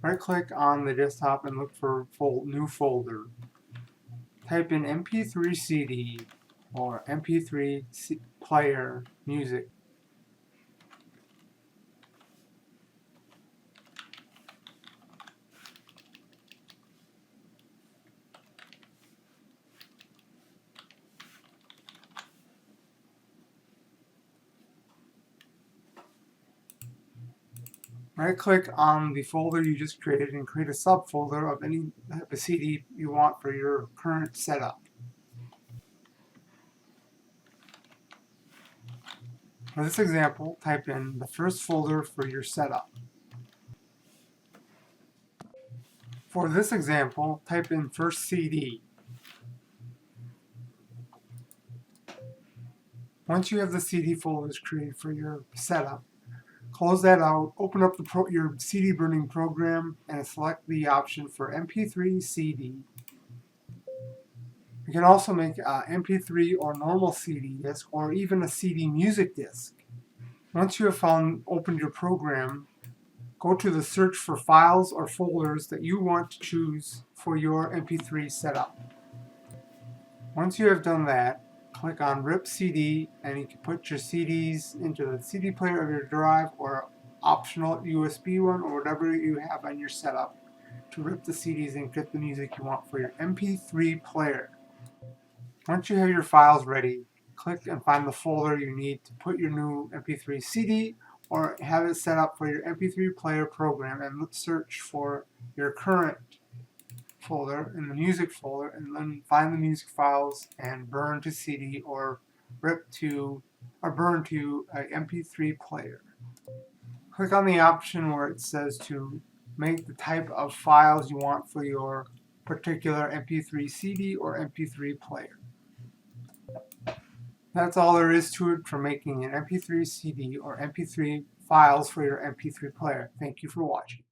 Right click on the desktop and look for new folder. Type in MP3 CD or MP3 Player Music. Right click on the folder you just created and create a subfolder of any type of CD you want for your current setup. For this example, type in the first folder for your setup. For this example, type in first CD. Once you have the CD folders created for your setup, close that out, open up your CD burning program, and select the option for MP3 CD. You can also make MP3 or normal CD disc, or even a CD music disc. Once you have opened your program, go to the search for files or folders that you want to choose for your MP3 setup. Once you have done that, click on Rip CD, and you can put your CDs into the CD player of your drive or optional USB one or whatever you have on your setup to rip the CDs and get the music you want for your MP3 player. Once you have your files ready, click and find the folder you need to put your new MP3 CD or have it set up for your MP3 player program, and let's search for your current folder in the music folder, and then find the music files and burn to CD or burn to a MP3 player. Click on the option where it says to make the type of files you want for your particular MP3 CD or MP3 player. That's all there is to it for making an MP3 CD or MP3 files for your MP3 player. Thank you for watching.